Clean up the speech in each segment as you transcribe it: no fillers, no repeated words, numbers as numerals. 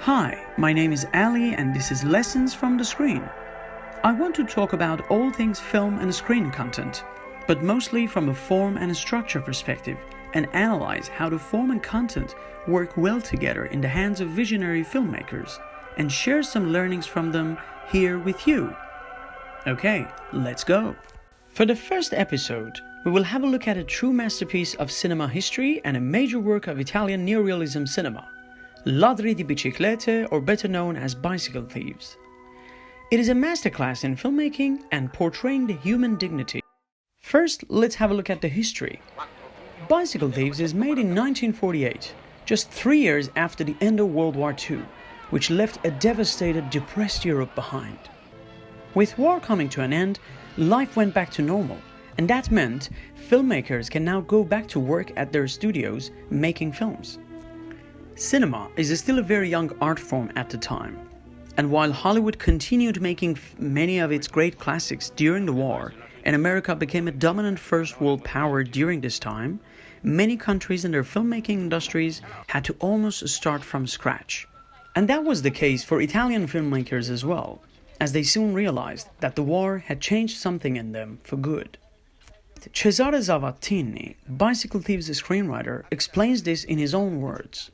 Hi, my name is Ali and this is Lessons from the Screen. I want to talk about all things film and screen content, but mostly from a form and a structure perspective, and analyze how the form and content work well together in the hands of visionary filmmakers, and share some learnings from them here with you. Okay, let's go. For the first episode, we will have a look at a true masterpiece of cinema history and a major work of Italian neorealism cinema, Ladri di Biciclette, or better known as Bicycle Thieves. It is a masterclass in filmmaking and portraying the human dignity. First, let's have a look at the history. Bicycle Thieves is made in 1948, just 3 years after the end of World War II, which left a devastated, depressed Europe behind. With war coming to an end, life went back to normal, and that meant filmmakers can now go back to work at their studios making films. Cinema is still a very young art form at the time, and while Hollywood continued making many of its great classics during the war, and America became a dominant first world power during this time, many countries and their filmmaking industries had to almost start from scratch. And that was the case for Italian filmmakers as well, as they soon realized that the war had changed something in them for good. Cesare Zavattini, Bicycle Thieves' screenwriter, explains this in his own words.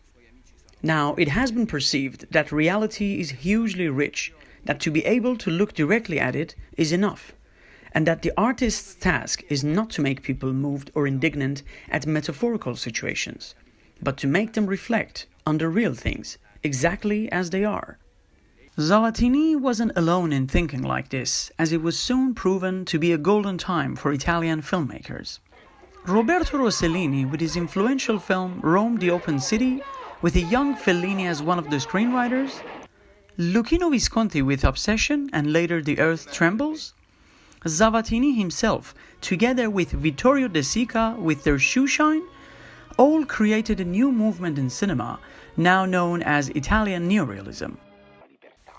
Now, it has been perceived that reality is hugely rich, that to be able to look directly at it is enough, and that the artist's task is not to make people moved or indignant at metaphorical situations, but to make them reflect on the real things, exactly as they are. Zavattini wasn't alone in thinking like this, as it was soon proven to be a golden time for Italian filmmakers. Roberto Rossellini, with his influential film Rome the Open City, with a young Fellini as one of the screenwriters, Luchino Visconti with Obsession and later The Earth Trembles, Zavattini himself, together with Vittorio De Sica with their Shoeshine, all created a new movement in cinema, now known as Italian Neorealism.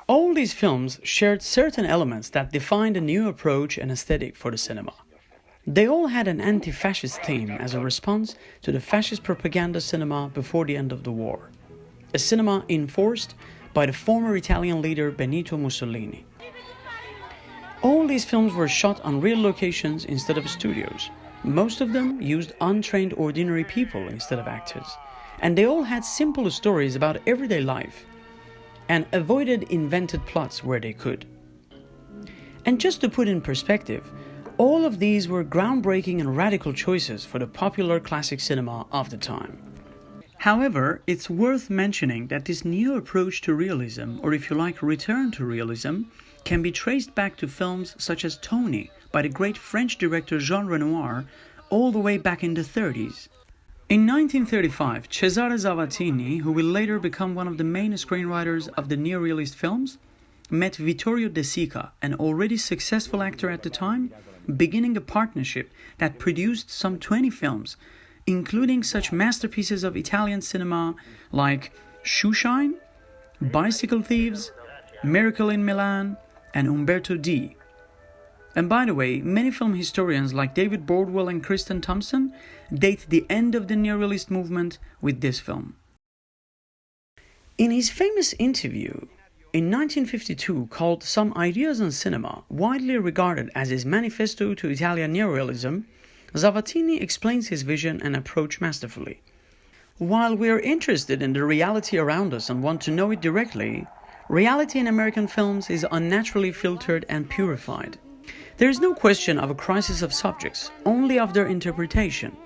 All these films shared certain elements that defined a new approach and aesthetic for the cinema. They all had an anti-fascist theme as a response to the fascist propaganda cinema before the end of the war, a cinema enforced by the former Italian leader Benito Mussolini. All these films were shot on real locations instead of studios. Most of them used untrained ordinary people instead of actors, and they all had simple stories about everyday life and avoided invented plots where they could. And just to put in perspective, all of these were groundbreaking and radical choices for the popular classic cinema of the time. However, it's worth mentioning that this new approach to realism, or if you like, return to realism, can be traced back to films such as Tony by the great French director Jean Renoir all the way back in the 30s. In 1935, Cesare Zavattini, who will later become one of the main screenwriters of the neorealist films, met Vittorio De Sica, an already successful actor at the time, beginning a partnership that produced some 20 films, including such masterpieces of Italian cinema like Shoeshine, Bicycle Thieves, Miracle in Milan, and Umberto D. And by the way, many film historians like David Bordwell and Kristen Thompson date the end of the neorealist movement with this film. In his famous interview in 1952 called Some Ideas on Cinema, widely regarded as his manifesto to Italian neorealism, Zavattini explains his vision and approach masterfully. While we are interested in the reality around us and want to know it directly, reality in American films is unnaturally filtered and purified. There is no question of a crisis of subjects, only of their interpretation.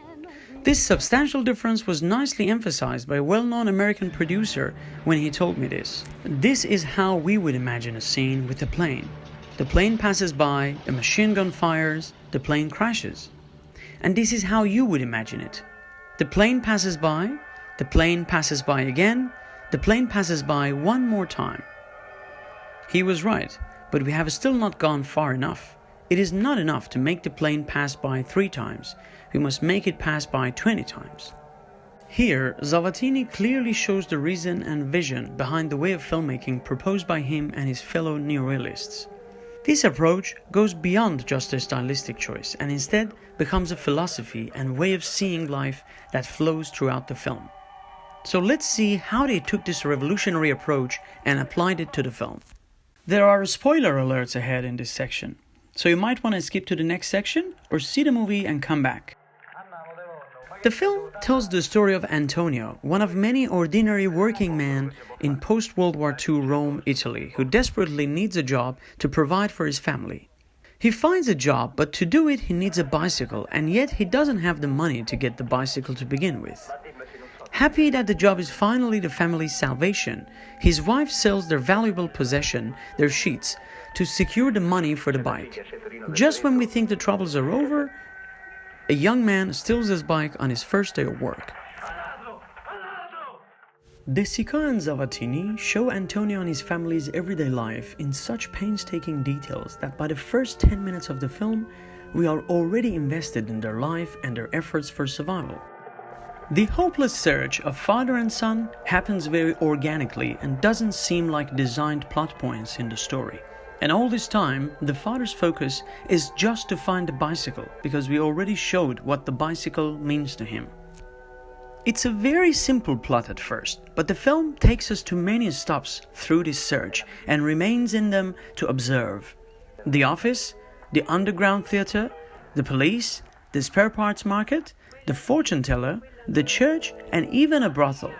This substantial difference was nicely emphasized by a well-known American producer when he told me this. This is how we would imagine a scene with a plane. The plane passes by, a machine gun fires, the plane crashes. And this is how you would imagine it. The plane passes by, the plane passes by again, the plane passes by one more time. He was right, but we have still not gone far enough. It is not enough to make the plane pass by 3 times. We must make it pass by 20 times. Here, Zavattini clearly shows the reason and vision behind the way of filmmaking proposed by him and his fellow neorealists. This approach goes beyond just a stylistic choice and instead becomes a philosophy and way of seeing life that flows throughout the film. So let's see how they took this revolutionary approach and applied it to the film. There are spoiler alerts ahead in this section, so you might want to skip to the next section or see the movie and come back. The film tells the story of Antonio, one of many ordinary working men in post-World War II Rome, Italy, who desperately needs a job to provide for his family. He finds a job, but to do it he needs a bicycle, and yet he doesn't have the money to get the bicycle to begin with. Happy that the job is finally the family's salvation, his wife sells their valuable possession, their sheets, to secure the money for the bike. Just when we think the troubles are over, a young man steals his bike on his first day of work. De Sica and Zavattini show Antonio and his family's everyday life in such painstaking details that by the first 10 minutes of the film, we are already invested in their life and their efforts for survival. The hopeless search of father and son happens very organically and doesn't seem like designed plot points in the story. And all this time, the father's focus is just to find the bicycle, because we already showed what the bicycle means to him. It's a very simple plot at first, but the film takes us to many stops through this search and remains in them to observe. The office, the underground theater, the police, the spare parts market, the fortune teller, the church, and even a brothel.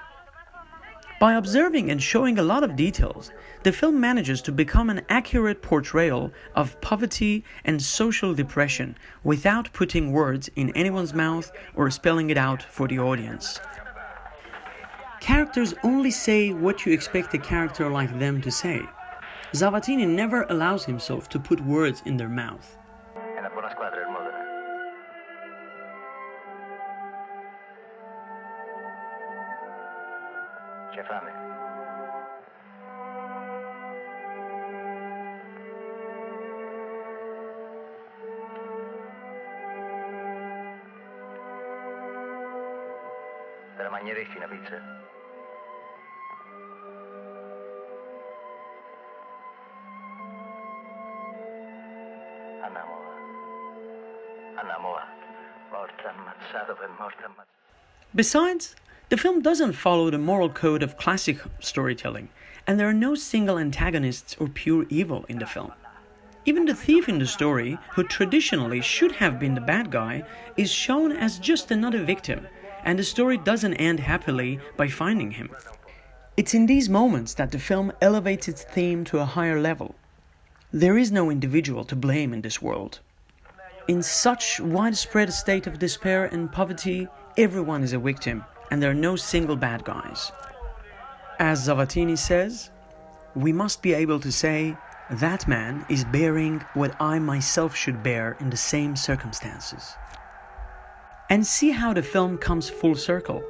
By observing and showing a lot of details, the film manages to become an accurate portrayal of poverty and social depression without putting words in anyone's mouth or spelling it out for the audience. Characters only say what you expect a character like them to say. Zavattini never allows himself to put words in their mouth. C'è fame. Te la mangeresti una pizza? Andiamo va. Morta ammazzato per morta ammazzato. Besides, the film doesn't follow the moral code of classic storytelling, and there are no single antagonists or pure evil in the film. Even the thief in the story, who traditionally should have been the bad guy, is shown as just another victim, and the story doesn't end happily by finding him. It's in these moments that the film elevates its theme to a higher level. There is no individual to blame in this world. In such widespread state of despair and poverty, everyone is a victim, and there are no single bad guys. As Zavattini says, we must be able to say, that man is bearing what I myself should bear in the same circumstances. And see how the film comes full circle.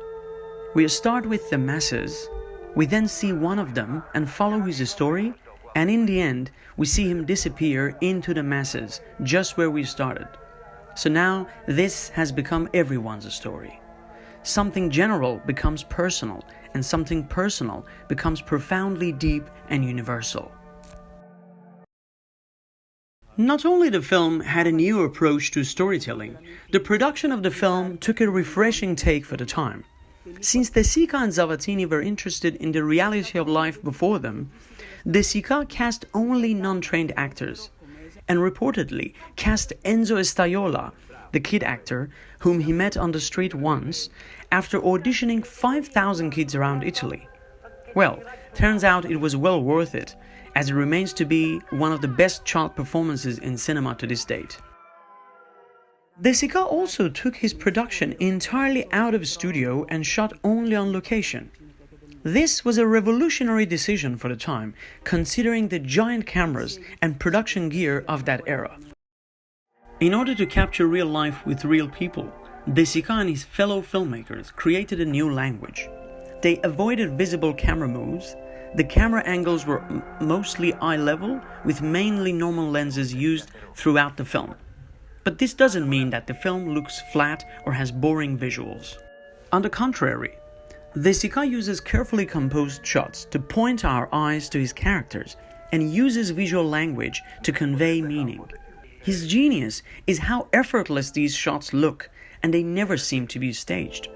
We start with the masses, we then see one of them and follow his story, and in the end, we see him disappear into the masses, just where we started. So now, this has become everyone's story. Something general becomes personal, and something personal becomes profoundly deep and universal. Not only the film had a new approach to storytelling, the production of the film took a refreshing take for the time. Since De Sica and Zavattini were interested in the reality of life before them, De Sica cast only non-trained actors, and reportedly cast Enzo Estaiola, the kid actor, whom he met on the street once, after auditioning 5,000 kids around Italy. Well, turns out it was well worth it, as it remains to be one of the best child performances in cinema to this date. De Sica also took his production entirely out of a studio and shot only on location. This was a revolutionary decision for the time, considering the giant cameras and production gear of that era. In order to capture real life with real people, De Sica and his fellow filmmakers created a new language. They avoided visible camera moves. The camera angles were mostly eye level, with mainly normal lenses used throughout the film. But this doesn't mean that the film looks flat or has boring visuals. On the contrary, De Sica uses carefully composed shots to point our eyes to his characters and uses visual language to convey meaning. His genius is how effortless these shots look, and they never seem to be staged.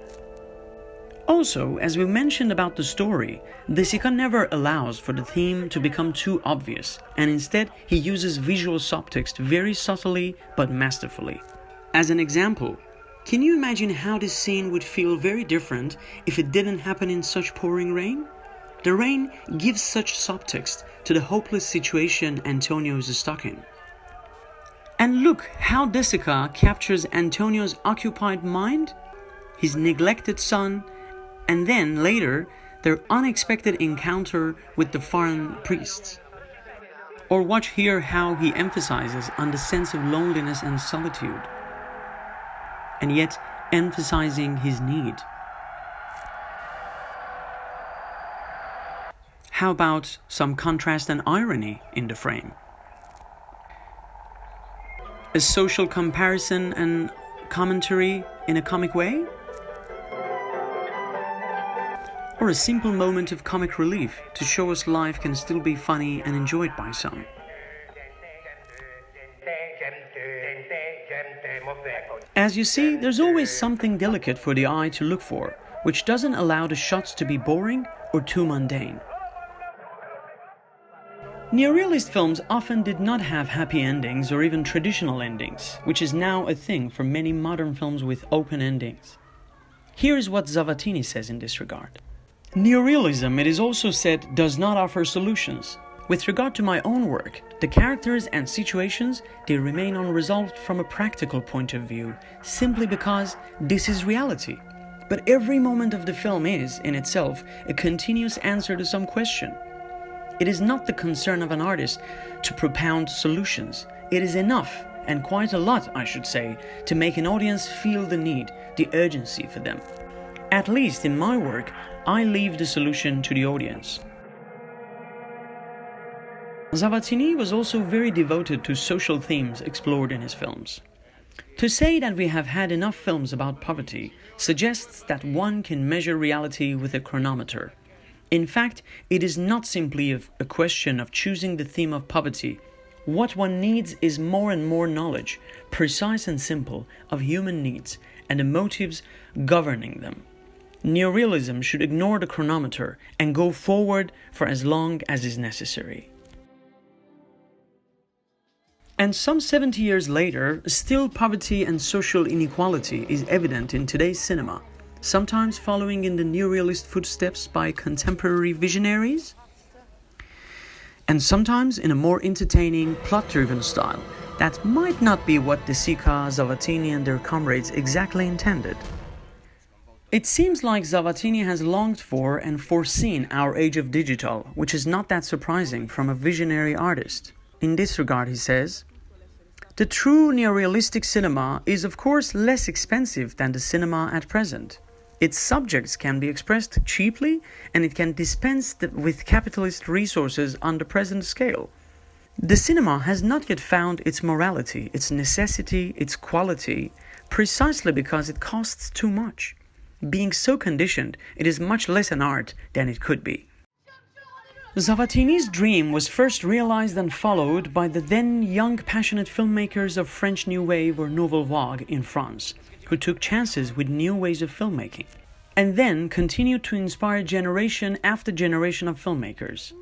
Also, as we mentioned about the story, De Sica never allows for the theme to become too obvious, and instead he uses visual subtext very subtly but masterfully. As an example, can you imagine how this scene would feel very different if it didn't happen in such pouring rain? The rain gives such subtext to the hopeless situation Antonio is stuck in. And look how De Sica captures Antonio's occupied mind, his neglected son, and then later their unexpected encounter with the foreign priests. Or watch here how he emphasizes on the sense of loneliness and solitude, and yet emphasizing his need. How about some contrast and irony in the frame? A social comparison and commentary in a comic way? Or a simple moment of comic relief to show us life can still be funny and enjoyed by some? As you see, there's always something delicate for the eye to look for, which doesn't allow the shots to be boring or too mundane. Neorealist films often did not have happy endings or even traditional endings, which is now a thing for many modern films with open endings. Here is what Zavattini says in this regard. Neorealism, it is also said, does not offer solutions. With regard to my own work, the characters and situations, they remain unresolved from a practical point of view, simply because this is reality. But every moment of the film is, in itself, a continuous answer to some question. It is not the concern of an artist to propound solutions. It is enough, and quite a lot, I should say, to make an audience feel the need, the urgency for them. At least in my work, I leave the solution to the audience. Zavattini was also very devoted to social themes explored in his films. To say that we have had enough films about poverty suggests that one can measure reality with a chronometer. In fact, it is not simply a question of choosing the theme of poverty. What one needs is more and more knowledge, precise and simple, of human needs and the motives governing them. Neorealism should ignore the chronometer and go forward for as long as is necessary. And some 70 years later, still poverty and social inequality is evident in today's cinema, sometimes following in the neorealist footsteps by contemporary visionaries, and sometimes in a more entertaining, plot-driven style that might not be what De Sica, Zavattini and their comrades exactly intended. It seems like Zavattini has longed for and foreseen our age of digital, which is not that surprising from a visionary artist. In this regard, he says, "The true neorealistic cinema is of course less expensive than the cinema at present. Its subjects can be expressed cheaply and it can dispense with capitalist resources on the present scale. The cinema has not yet found its morality, its necessity, its quality, precisely because it costs too much. Being so conditioned, it is much less an art than it could be." Zavattini's dream was first realized and followed by the then young passionate filmmakers of French New Wave or Nouvelle Vague in France, who took chances with new ways of filmmaking, and then continued to inspire generation after generation of filmmakers.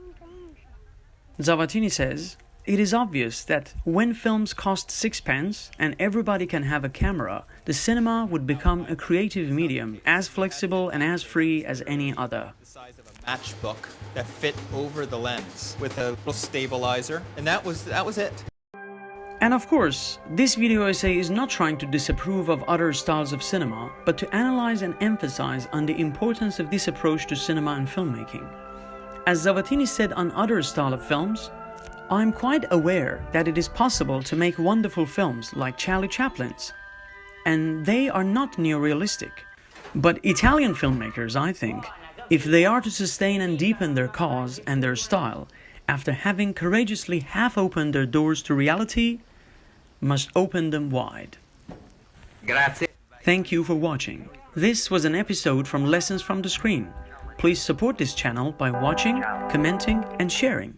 Zavattini says, "It is obvious that when films cost sixpence and everybody can have a camera, the cinema would become a creative medium as flexible and as free as any other." The size of a matchbook that fit over the lens with a little stabilizer, and that was it. And of course, this video essay is not trying to disapprove of other styles of cinema, but to analyze and emphasize on the importance of this approach to cinema and filmmaking. As Zavattini said on other style of films, "I'm quite aware that it is possible to make wonderful films like Charlie Chaplin's, and they are not neorealistic. But Italian filmmakers, I think, if they are to sustain and deepen their cause and their style, after having courageously half-opened their doors to reality, must open them wide." Grazie. Thank you for watching. This was an episode from Lessons from the Screen. Please support this channel by watching, commenting and sharing.